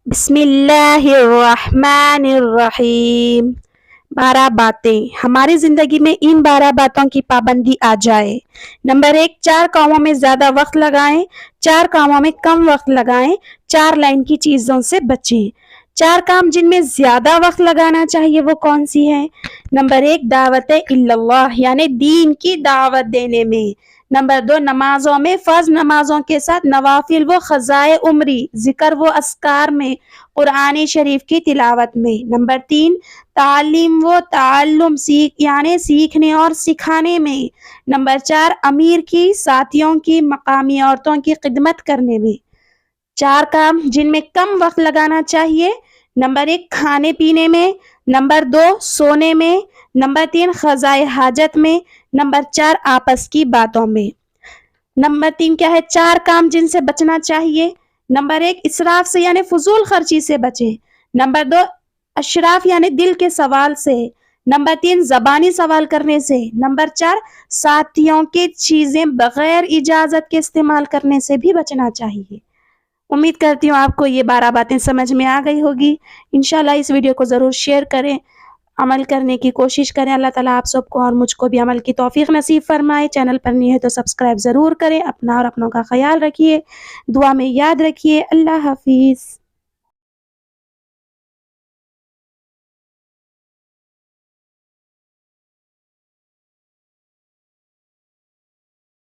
بسم اللہ الرحمن الرحیم۔ 12 باتیں، ہماری زندگی میں ان 12 باتوں کی پابندی آ جائے۔ نمبر 1، 4 کاموں میں زیادہ وقت لگائیں، 4 کاموں میں کم وقت لگائیں، 4 لائن کی چیزوں سے بچیں۔ 4 کام جن میں زیادہ وقت لگانا چاہیے وہ کون سی ہیں؟ نمبر 1، دعوت اللہ یعنی دین کی دعوت دینے میں۔ نمبر 2، نمازوں میں فرض نمازوں کے ساتھ نوافل و قضائے عمری، ذکر و اذکار میں، قرآن شریف کی تلاوت میں۔ نمبر 3، تعلیم و تعلم یعنی سیکھنے اور سکھانے میں۔ نمبر 4، امیر کی، ساتھیوں کی، مقامی عورتوں کی خدمت کرنے میں۔ 4 کام جن میں کم وقت لگانا چاہیے۔ نمبر 1، کھانے پینے میں۔ نمبر 2، سونے میں۔ نمبر 3، قضائے حاجت میں۔ نمبر 4، آپس کی باتوں میں۔ نمبر 3 کیا ہے؟ 4 کام جن سے بچنا چاہیے۔ نمبر 1، اسراف سے یعنی فضول خرچی سے بچیں۔ نمبر 2، اشراف یعنی دل کے سوال سے۔ نمبر 3، زبانی سوال کرنے سے۔ نمبر 4، ساتھیوں کے چیزیں بغیر اجازت کے استعمال کرنے سے بھی بچنا چاہیے۔ امید کرتی ہوں آپ کو یہ 12 باتیں سمجھ میں آ گئی ہوگی۔ انشاءاللہ اس ویڈیو کو ضرور شیئر کریں، عمل کرنے کی کوشش کریں۔ اللہ تعالیٰ آپ سب کو اور مجھ کو بھی عمل کی توفیق نصیب فرمائے۔ چینل پر نہیں ہے تو سبسکرائب ضرور کریں۔ اپنا اور اپنوں کا خیال رکھیے، دعا میں یاد رکھیے۔ اللہ حافظ۔